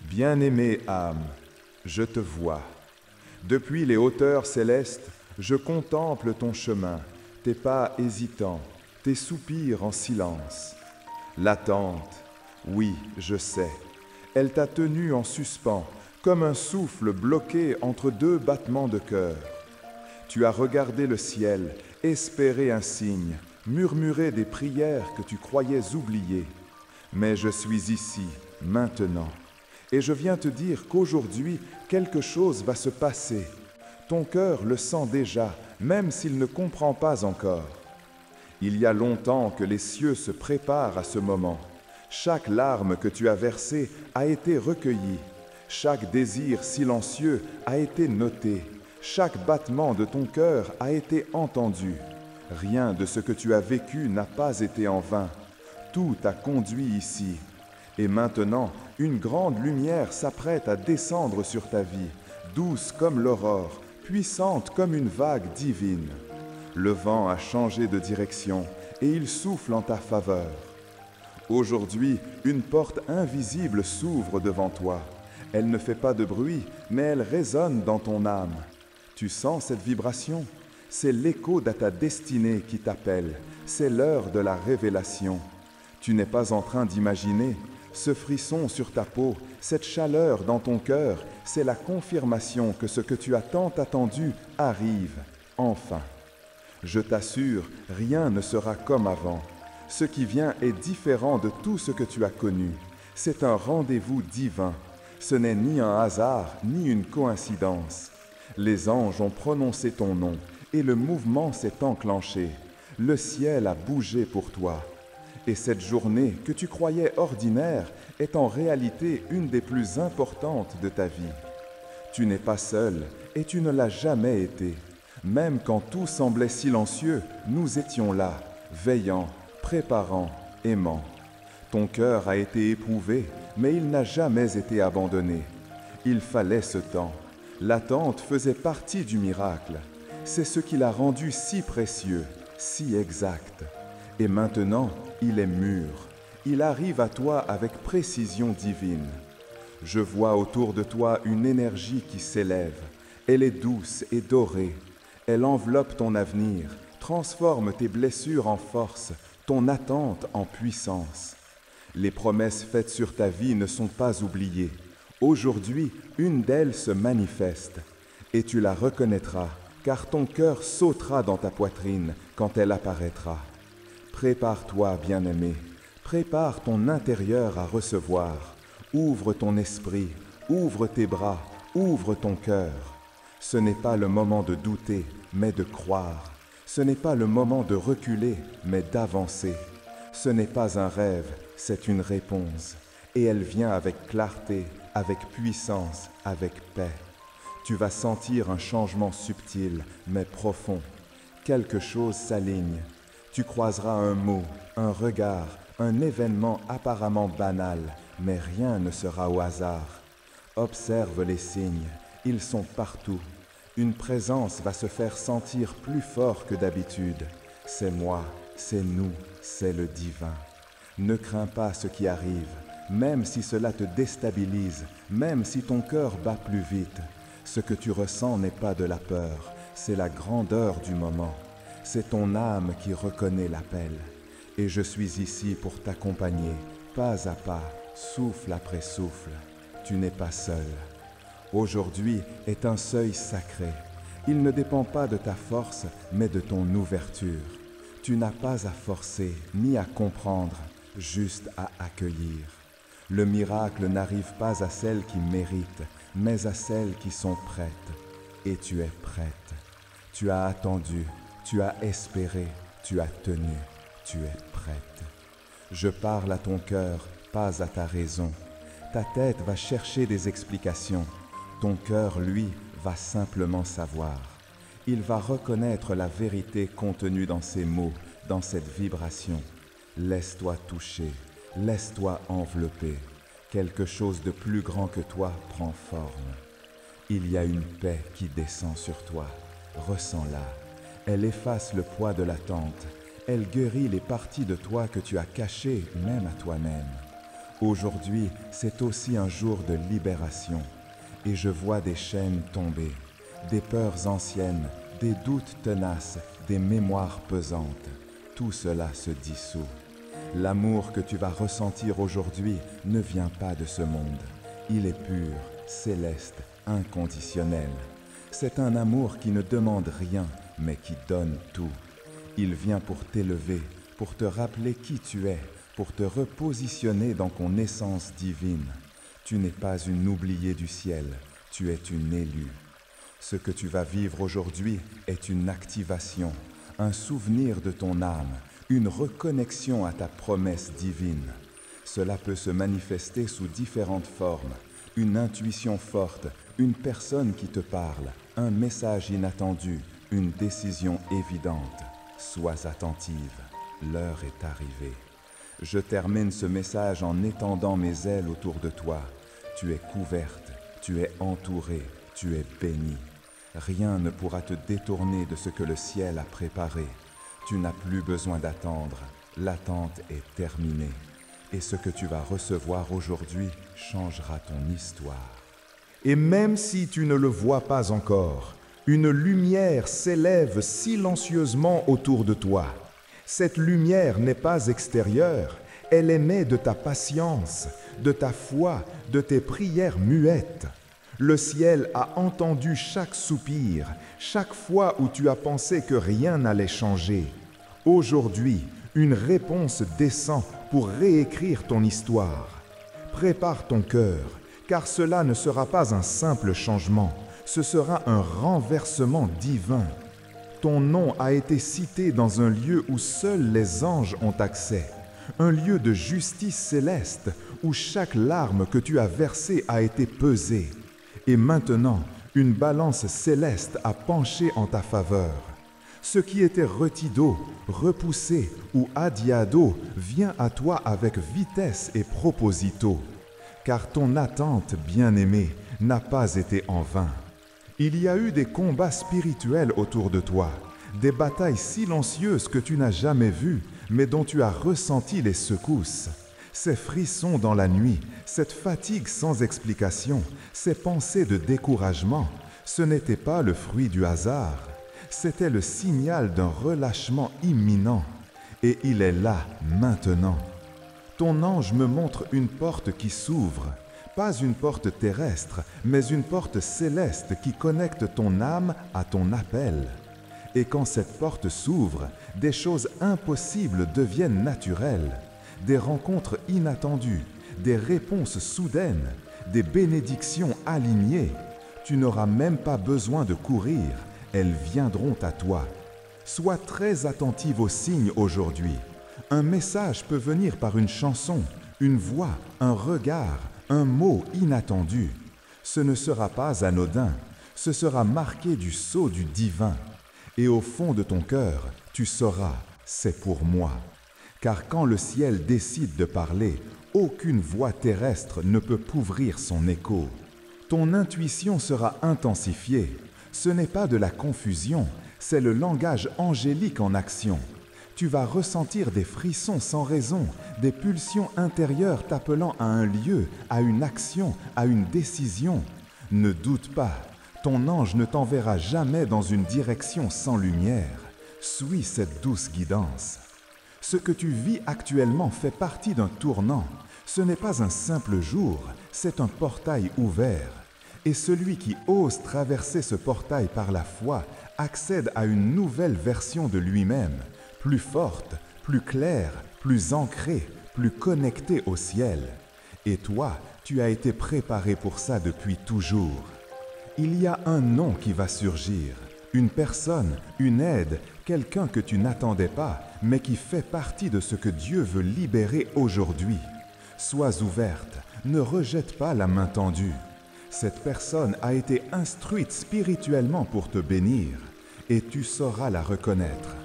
Bien-aimée âme, je te vois. Depuis les hauteurs célestes, je contemple ton chemin, tes pas hésitants, tes soupirs en silence. L'attente, oui, je sais, elle t'a tenu en suspens, comme un souffle bloqué entre deux battements de cœur. Tu as regardé le ciel, espéré un signe, murmuré des prières que tu croyais oubliées. Mais je suis ici, maintenant, et je viens te dire qu'aujourd'hui, quelque chose va se passer. Ton cœur le sent déjà, même s'il ne comprend pas encore. Il y a longtemps que les cieux se préparent à ce moment. Chaque larme que tu as versée a été recueillie. Chaque désir silencieux a été noté. Chaque battement de ton cœur a été entendu. Rien de ce que tu as vécu n'a pas été en vain. Tout t'a conduit ici. Et maintenant, une grande lumière s'apprête à descendre sur ta vie, douce comme l'aurore, puissante comme une vague divine. Le vent a changé de direction et il souffle en ta faveur. Aujourd'hui, une porte invisible s'ouvre devant toi. Elle ne fait pas de bruit, mais elle résonne dans ton âme. Tu sens cette vibration? C'est l'écho de ta destinée qui t'appelle. C'est l'heure de la révélation. Tu n'es pas en train d'imaginer. Ce frisson sur ta peau, cette chaleur dans ton cœur, c'est la confirmation que ce que tu as tant attendu arrive, enfin. Je t'assure, rien ne sera comme avant. Ce qui vient est différent de tout ce que tu as connu. C'est un rendez-vous divin. Ce n'est ni un hasard, ni une coïncidence. Les anges ont prononcé ton nom et le mouvement s'est enclenché. Le ciel a bougé pour toi. Et cette journée que tu croyais ordinaire est en réalité une des plus importantes de ta vie. Tu n'es pas seul et tu ne l'as jamais été. Même quand tout semblait silencieux, nous étions là, veillants, préparants, aimants. Ton cœur a été éprouvé, mais il n'a jamais été abandonné. Il fallait ce temps. L'attente faisait partie du miracle. C'est ce qui l'a rendu si précieux, si exact. Et maintenant, il est mûr. Il arrive à toi avec précision divine. Je vois autour de toi une énergie qui s'élève. Elle est douce et dorée. Elle enveloppe ton avenir, transforme tes blessures en force, ton attente en puissance. Les promesses faites sur ta vie ne sont pas oubliées. Aujourd'hui, une d'elles se manifeste. Et tu la reconnaîtras, car ton cœur sautera dans ta poitrine quand elle apparaîtra. Prépare-toi, bien-aimé, prépare ton intérieur à recevoir. Ouvre ton esprit, ouvre tes bras, ouvre ton cœur. Ce n'est pas le moment de douter, mais de croire. Ce n'est pas le moment de reculer, mais d'avancer. Ce n'est pas un rêve, c'est une réponse. Et elle vient avec clarté, avec puissance, avec paix. Tu vas sentir un changement subtil, mais profond. Quelque chose s'aligne. Tu croiseras un mot, un regard, un événement apparemment banal, mais rien ne sera au hasard. Observe les signes, ils sont partout. Une présence va se faire sentir plus fort que d'habitude. C'est moi, c'est nous, c'est le divin. Ne crains pas ce qui arrive, même si cela te déstabilise, même si ton cœur bat plus vite. Ce que tu ressens n'est pas de la peur, c'est la grandeur du moment. C'est ton âme qui reconnaît l'appel. Et je suis ici pour t'accompagner, pas à pas, souffle après souffle. Tu n'es pas seul. Aujourd'hui est un seuil sacré. Il ne dépend pas de ta force, mais de ton ouverture. Tu n'as pas à forcer, ni à comprendre, juste à accueillir. Le miracle n'arrive pas à celles qui méritent, mais à celles qui sont prêtes. Et tu es prête. Tu as attendu, tu as espéré, tu as tenu, tu es prête. Je parle à ton cœur, pas à ta raison. Ta tête va chercher des explications. Ton cœur, lui, va simplement savoir. Il va reconnaître la vérité contenue dans ces mots, dans cette vibration. Laisse-toi toucher, laisse-toi envelopper. Quelque chose de plus grand que toi prend forme. Il y a une paix qui descend sur toi. Ressens-la. Elle efface le poids de l'attente. Elle guérit les parties de toi que tu as cachées même à toi-même. Aujourd'hui, c'est aussi un jour de libération. Et je vois des chaînes tomber, des peurs anciennes, des doutes tenaces, des mémoires pesantes. Tout cela se dissout. L'amour que tu vas ressentir aujourd'hui ne vient pas de ce monde. Il est pur, céleste, inconditionnel. C'est un amour qui ne demande rien, mais qui donne tout. Il vient pour t'élever, pour te rappeler qui tu es, pour te repositionner dans ton essence divine. Tu n'es pas une oubliée du ciel, tu es une élue. Ce que tu vas vivre aujourd'hui est une activation, un souvenir de ton âme, une reconnexion à ta promesse divine. Cela peut se manifester sous différentes formes. Une intuition forte, une personne qui te parle, un message inattendu, une décision évidente. Sois attentive, l'heure est arrivée. Je termine ce message en étendant mes ailes autour de toi. Tu es couverte, tu es entourée, tu es bénie. Rien ne pourra te détourner de ce que le ciel a préparé. Tu n'as plus besoin d'attendre, l'attente est terminée. Et ce que tu vas recevoir aujourd'hui changera ton histoire. Et même si tu ne le vois pas encore, une lumière s'élève silencieusement autour de toi. Cette lumière n'est pas extérieure, elle émet de ta patience, de ta foi, de tes prières muettes. Le ciel a entendu chaque soupir, chaque fois où tu as pensé que rien n'allait changer. Aujourd'hui, une réponse descend pour réécrire ton histoire. Prépare ton cœur, car cela ne sera pas un simple changement, ce sera un renversement divin. Ton nom a été cité dans un lieu où seuls les anges ont accès, un lieu de justice céleste où chaque larme que tu as versée a été pesée. Et maintenant, une balance céleste a penché en ta faveur. Ce qui était retido, repoussé ou adiado vient à toi avec vitesse et proposito, car ton attente, bien-aimée, n'a pas été en vain. Il y a eu des combats spirituels autour de toi, des batailles silencieuses que tu n'as jamais vues, mais dont tu as ressenti les secousses. Ces frissons dans la nuit, cette fatigue sans explication, ces pensées de découragement, ce n'était pas le fruit du hasard. C'était le signal d'un relâchement imminent. Et il est là, maintenant. Ton ange me montre une porte qui s'ouvre. Pas une porte terrestre, mais une porte céleste qui connecte ton âme à ton appel. Et quand cette porte s'ouvre, des choses impossibles deviennent naturelles. Des rencontres inattendues, des réponses soudaines, des bénédictions alignées. Tu n'auras même pas besoin de courir, elles viendront à toi. Sois très attentive aux signes aujourd'hui. Un message peut venir par une chanson, une voix, un regard, un mot inattendu. Ce ne sera pas anodin, ce sera marqué du sceau du divin. Et au fond de ton cœur, tu sauras, c'est pour moi. Car quand le ciel décide de parler, aucune voix terrestre ne peut couvrir son écho. Ton intuition sera intensifiée. Ce n'est pas de la confusion, c'est le langage angélique en action. Tu vas ressentir des frissons sans raison, des pulsions intérieures t'appelant à un lieu, à une action, à une décision. Ne doute pas, ton ange ne t'enverra jamais dans une direction sans lumière. Suis cette douce guidance. Ce que tu vis actuellement fait partie d'un tournant. Ce n'est pas un simple jour, c'est un portail ouvert. Et celui qui ose traverser ce portail par la foi accède à une nouvelle version de lui-même, plus forte, plus claire, plus ancrée, plus connectée au ciel. Et toi, tu as été préparé pour ça depuis toujours. Il y a un nom qui va surgir, une personne, une aide, quelqu'un que tu n'attendais pas, mais qui fait partie de ce que Dieu veut libérer aujourd'hui. Sois ouverte, ne rejette pas la main tendue. Cette personne a été instruite spirituellement pour te bénir, et tu sauras la reconnaître.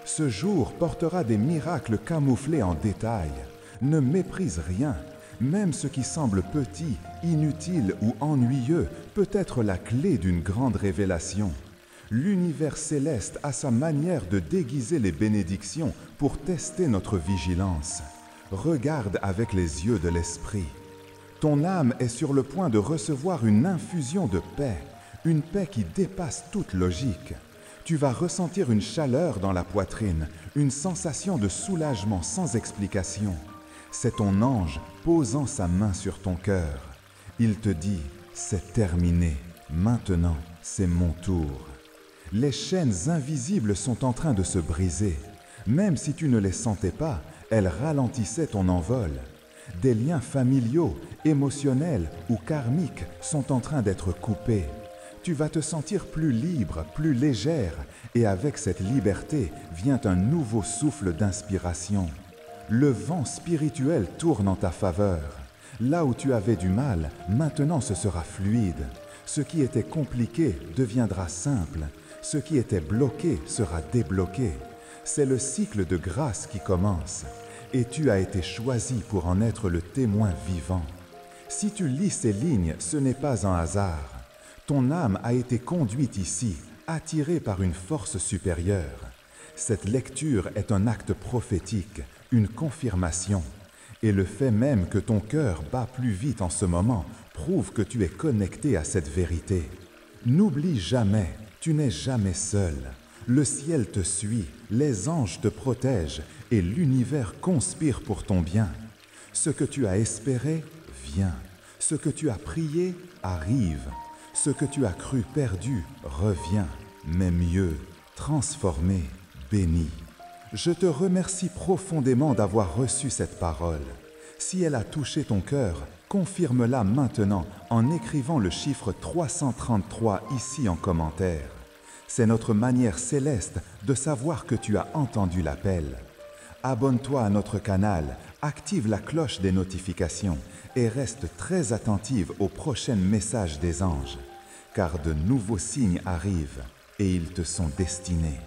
Ce jour portera des miracles camouflés en détail. Ne méprise rien, même ce qui semble petit, inutile ou ennuyeux peut être la clé d'une grande révélation. L'univers céleste a sa manière de déguiser les bénédictions pour tester notre vigilance. Regarde avec les yeux de l'esprit. Ton âme est sur le point de recevoir une infusion de paix, une paix qui dépasse toute logique. Tu vas ressentir une chaleur dans la poitrine, une sensation de soulagement sans explication. C'est ton ange posant sa main sur ton cœur. Il te dit, c'est terminé, maintenant c'est mon tour. Les chaînes invisibles sont en train de se briser. Même si tu ne les sentais pas, elles ralentissaient ton envol. Des liens familiaux, émotionnels ou karmiques sont en train d'être coupés. Tu vas te sentir plus libre, plus légère, et avec cette liberté vient un nouveau souffle d'inspiration. Le vent spirituel tourne en ta faveur. Là où tu avais du mal, maintenant ce sera fluide. Ce qui était compliqué deviendra simple. Ce qui était bloqué sera débloqué. C'est le cycle de grâce qui commence. Et tu as été choisi pour en être le témoin vivant. Si tu lis ces lignes, ce n'est pas un hasard. Ton âme a été conduite ici, attirée par une force supérieure. Cette lecture est un acte prophétique, une confirmation. Et le fait même que ton cœur bat plus vite en ce moment prouve que tu es connecté à cette vérité. N'oublie jamais, tu n'es jamais seul. Le ciel te suit, les anges te protègent et l'univers conspire pour ton bien. Ce que tu as espéré vient. Ce que tu as prié arrive. Ce que tu as cru perdu revient, mais mieux, transformé, béni. Je te remercie profondément d'avoir reçu cette parole. Si elle a touché ton cœur, confirme-la maintenant en écrivant le chiffre 333 ici en commentaire. C'est notre manière céleste de savoir que tu as entendu l'appel. Abonne-toi à notre canal, active la cloche des notifications et reste très attentive aux prochains messages des anges, car de nouveaux signes arrivent et ils te sont destinés.